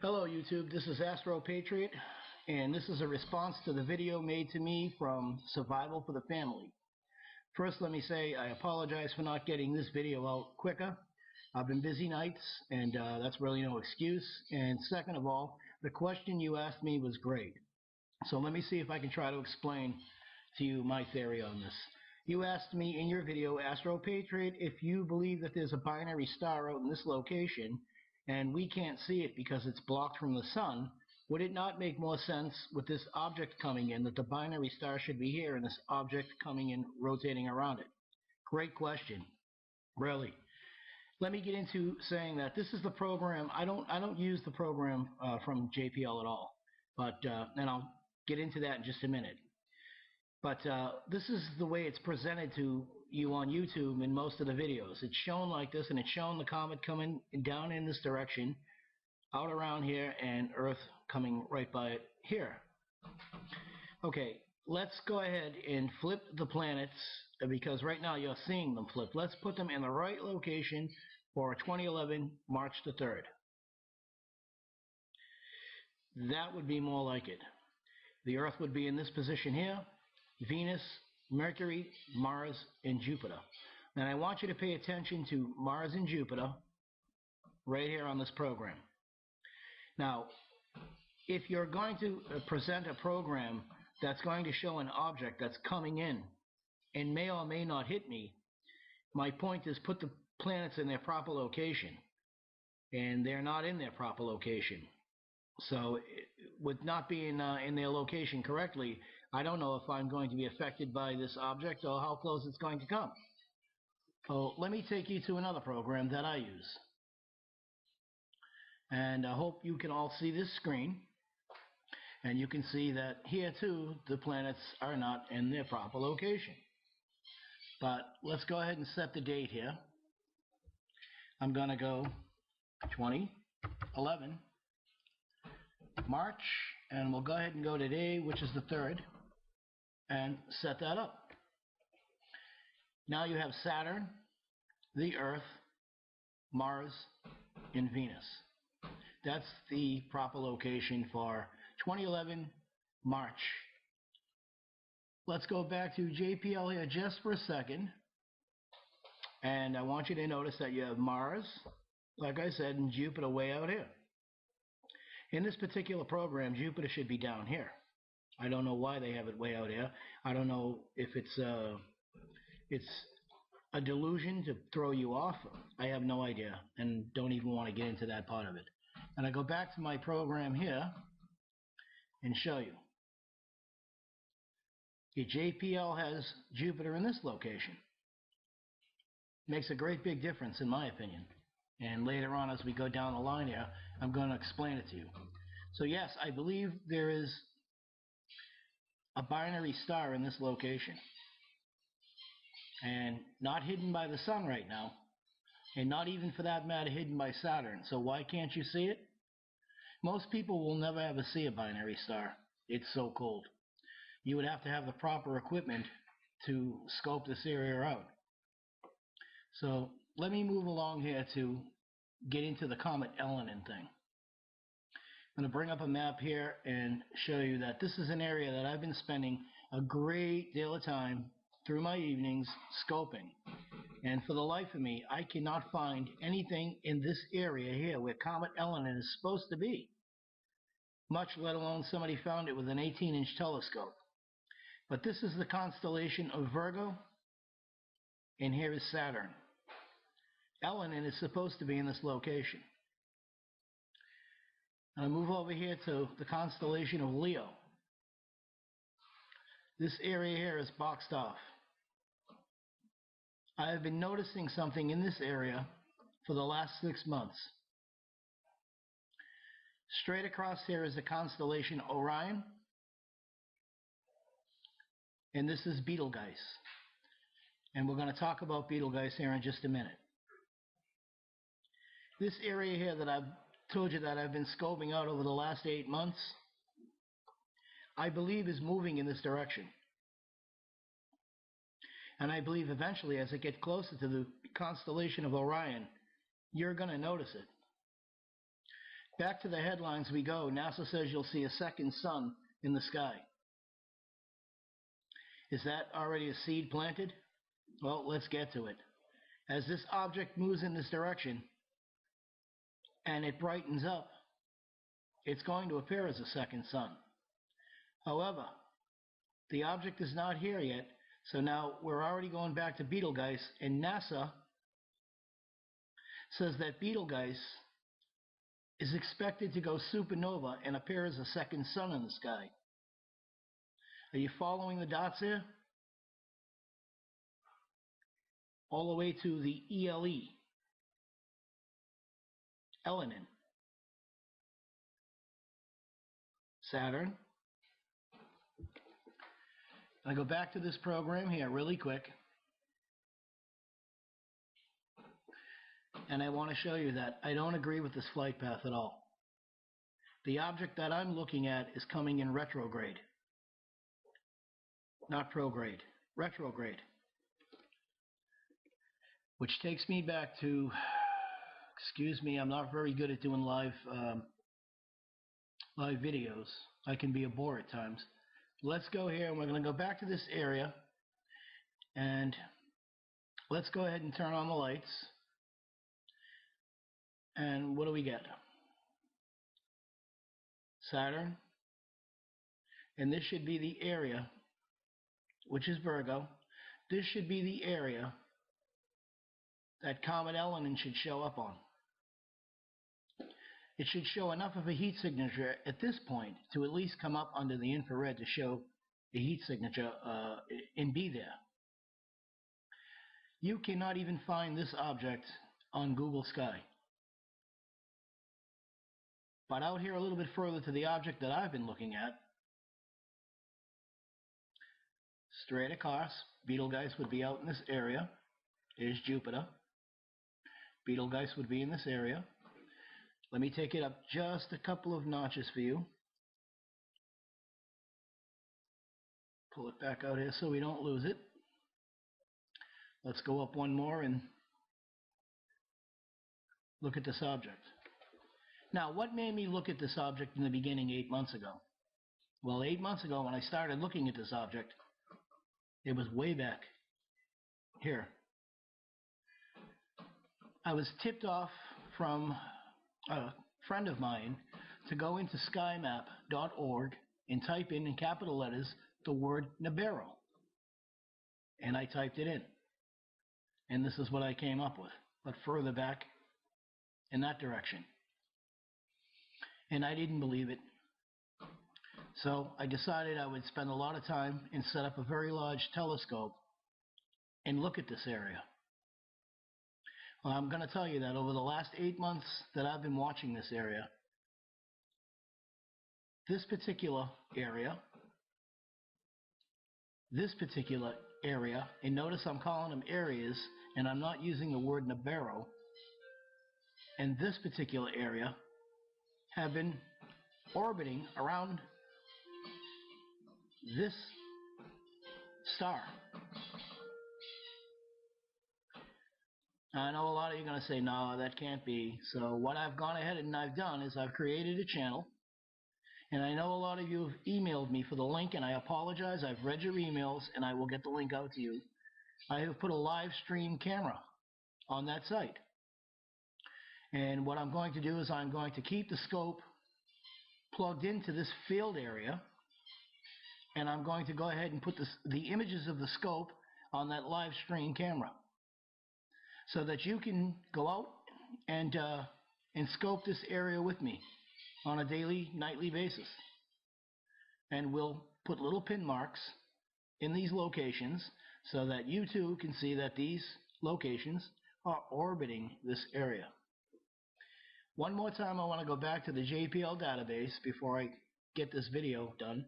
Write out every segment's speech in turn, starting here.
Hello YouTube, this is Astro Patriot, and this is a response to the video made to me from Survival for the Family. First, let me say I apologize for not getting this video out quicker. I've been busy nights, and that's really no excuse. And second of all, the question you asked me was great. So let me see if I can try to explain to you my theory on this. You asked me in your video, Astro Patriot, if you believe that there's a binary star out in this location, and we can't see it because it's blocked from the sun, would it not make more sense with this object coming in that the binary star should be here and this object coming in rotating around it? Great question. Really. Let me get into saying that this is the program. I don't use the program from JPL at all, but and I'll get into that in just a minute. But this is the way it's presented to you on YouTube in most of the videos. It's shown like this, and it's shown the comet coming down in this direction, out around here, and Earth coming right by it here. Okay, let's go ahead and flip the planets, because right now you're seeing them flip. Let's put them in the right location for 2011, March the 3rd. That would be more like it. The Earth would be in this position here. Venus, Mercury, Mars, and Jupiter. And I want you to pay attention to Mars and Jupiter right here on this program. Now, if you're going to present a program that's going to show an object that's coming in and may or may not hit me, my point is put the planets in their proper location. And they're not in their proper location. So, with not being in their location correctly, I don't know if I'm going to be affected by this object or how close it's going to come. So let me take you to another program that I use. And I hope you can all see this screen. And you can see that here too, the planets are not in their proper location. But let's go ahead and set the date here. I'm going to go 2011, March, and we'll go ahead and go today, which is the 3rd. And set that up. Now you have Saturn, the Earth, Mars, and Venus. That's the proper location for 2011 March. Let's go back to JPL here just for a second. And I want you to notice that you have Mars, like I said, and Jupiter way out here. In this particular program, Jupiter should be down here. I don't know why they have it way out here. I don't know if it's a delusion to throw you off. I have no idea, and don't even want to get into that part of it. And I go back to my program here and show you. The JPL has Jupiter in this location. Makes a great big difference in my opinion. And later on, as we go down the line here, I'm going to explain it to you. So yes, I believe there is a binary star in this location, and not hidden by the sun right now, and not even for that matter hidden by Saturn. So why can't you see it? Most people will never ever see a binary star. It's so cold. You would have to have the proper equipment to scope this area out. So let me move along here to get into the Comet EleNin thing. I'm going to bring up a map here and show you that this is an area that I've been spending a great deal of time through my evenings scoping. And for the life of me, I cannot find anything in this area here where Comet EleNin is supposed to be. Much let alone somebody found it with an 18-inch telescope. But this is the constellation of Virgo, and here is Saturn. EleNin is supposed to be in this location. And I move over here to the constellation of Leo. This area here is boxed off. I have been noticing something in this area for the last 6 months. Straight across here is the constellation Orion. And this is Betelgeuse. And we're going to talk about Betelgeuse here in just a minute. This area here that I've told you that I've been scoping out over the last 8 months, I believe is moving in this direction. And I believe eventually, as it gets closer to the constellation of Orion, you're going to notice it. Back to the headlines we go. NASA says you'll see a second sun in the sky. Is that already a seed planted? Well, let's get to it. As this object moves in this direction and it brightens up, it's going to appear as a second sun. However, the object is not here yet, so now we're already going back to Betelgeuse, and NASA says that Betelgeuse is expected to go supernova and appear as a second sun in the sky. Are you following the dots here? All the way to the EleNin, Saturn. I go back to this program here really quick, and I want to show you that I don't agree with this flight path at all. The object that I'm looking at is coming in retrograde. Not prograde, retrograde. Which takes me back to, excuse me, I'm not very good at doing live videos. I can be a bore at times. Let's go here, and we're going to go back to this area, and let's go ahead and turn on the lights. And what do we get? Saturn. And this should be the area, which is Virgo. This should be the area that Comet EleNin should show up on. It should show enough of a heat signature at this point to at least come up under the infrared to show a heat signature and be there. You cannot even find this object on Google Sky. But out here a little bit further to the object that I've been looking at, straight across, Betelgeuse would be out in this area. There's Jupiter. Betelgeuse would be in this area. Let me take it up just a couple of notches for you. Pull it back out here so we don't lose it. Let's go up one more and look at this object. Now, what made me look at this object in the beginning 8 months ago? Well, 8 months ago when I started looking at this object, it was way back here. I was tipped off from a friend of mine to go into skymap.org and type in capital letters the word Nibiru. And I typed it in. And this is what I came up with, but further back in that direction. And I didn't believe it. So I decided I would spend a lot of time and set up a very large telescope and look at this area. Well, I'm going to tell you that over the last 8 months that I've been watching this area, this particular area, and notice I'm calling them areas, and I'm not using the word Nibiru, and this particular area have been orbiting around this star. I know a lot of you are going to say, no, that can't be. So what I've gone ahead and I've done is I've created a channel. And I know a lot of you have emailed me for the link, and I apologize. I've read your emails, and I will get the link out to you. I have put a live stream camera on that site. And what I'm going to do is I'm going to keep the scope plugged into this field area, and I'm going to go ahead and put the images of the scope on that live stream camera, so that you can go out and scope this area with me on a daily, nightly basis. And we'll put little pin marks in these locations so that you too can see that these locations are orbiting this area. One more time, I want to go back to the JPL database before I get this video done.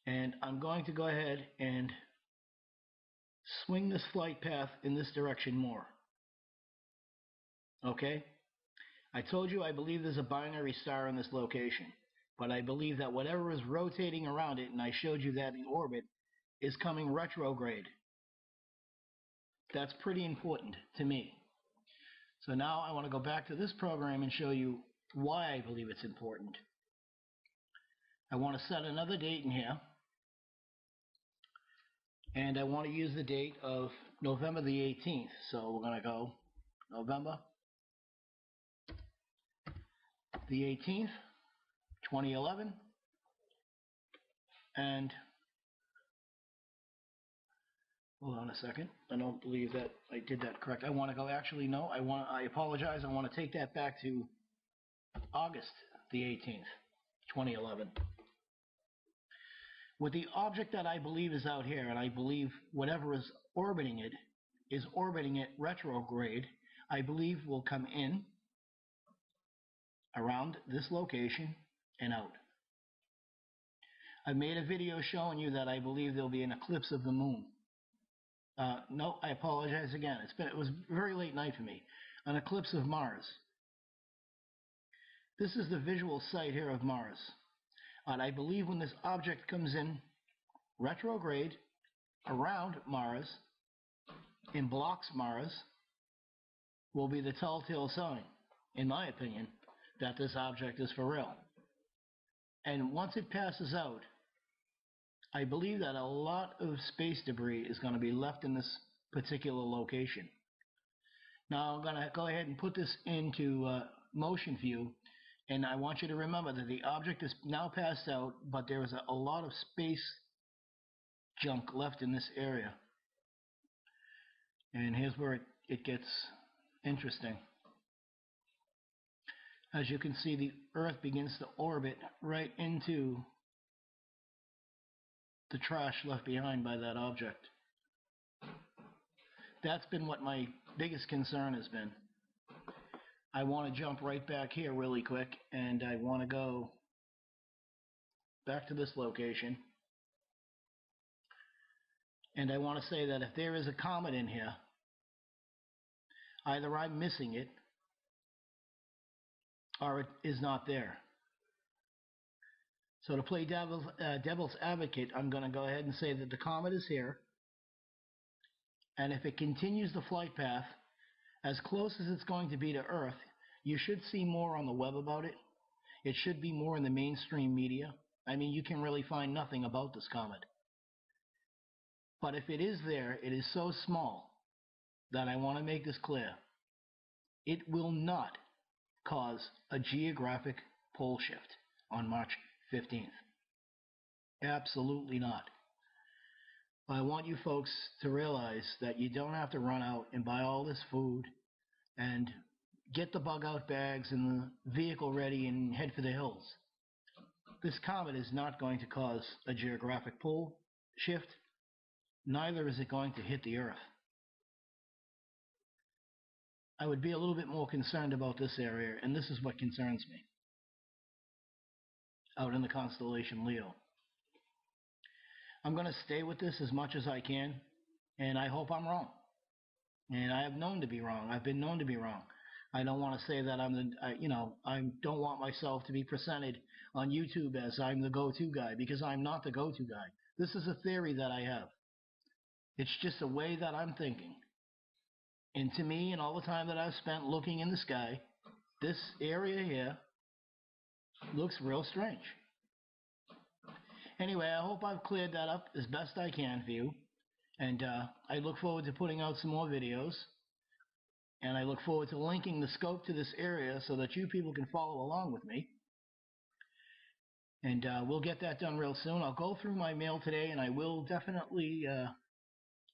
And I'm going to go ahead and swing this flight path in this direction more. Okay? I told you I believe there's a binary star in this location, but I believe that whatever is rotating around it, and I showed you that in orbit, is coming retrograde. That's pretty important to me. So now I want to go back to this program and show you why I believe it's important. I want to set another date in here, and I want to use the date of November the 18th. So we're going to go November the 18th, 2011, and hold on a second. I don't believe that I did that correct. I want to go, actually, no, I apologize. I want to take that back to August the 18th, 2011. With the object that I believe is out here, and I believe whatever is orbiting it retrograde, I believe will come in around this location and out. I made a video showing you that I believe there'll be an eclipse of the moon. No, I apologize again. It was a very late night for me. An eclipse of Mars. This is the visual sight here of Mars. And I believe when this object comes in retrograde around Mars and blocks Mars will be the telltale sign, in my opinion, that this object is for real. And once it passes out, I believe that a lot of space debris is going to be left in this particular location. Now I'm going to go ahead and put this into motion view, and I want you to remember that the object is now passed out, but there is a lot of space junk left in this area. And here's where it gets interesting. As you can see, the Earth begins to orbit right into the trash left behind by that object. That's been what my biggest concern has been. I want to jump right back here really quick, and I want to go back to this location. And I want to say that if there is a comet in here, either I'm missing it or it is not there. So to play devil's advocate, I'm going to go ahead and say that the comet is here, and if it continues the flight path as close as it's going to be to Earth, you should see more on the web about it. It should be more in the mainstream media. I mean, you can really find nothing about this comet. But if it is there, it is so small that I want to make this clear. It will not cause a geographic pole shift on March 15th. Absolutely not. I want you folks to realize that you don't have to run out and buy all this food and get the bug out bags and the vehicle ready and head for the hills. This comet is not going to cause a geographic pole shift. Neither is it going to hit the Earth. I would be a little bit more concerned about this area, and this is what concerns me. Out in the constellation Leo. I'm going to stay with this as much as I can, and I hope I'm wrong. And I have known to be wrong. I've been known to be wrong. I don't want to say that I don't want myself to be presented on YouTube as I'm the go-to guy, because I'm not the go-to guy. This is a theory that I have. It's just a way that I'm thinking. And to me, and all the time that I've spent looking in the sky, this area here looks real strange. Anyway, I hope I've cleared that up as best I can for you. And I look forward to putting out some more videos. And I look forward to linking the scope to this area so that you people can follow along with me. And we'll get that done real soon. I'll go through my mail today, and I will definitely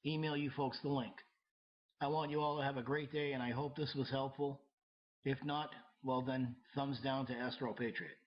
email you folks the link. I want you all to have a great day, and I hope this was helpful. If not, well then, thumbs down to Astro Patriot.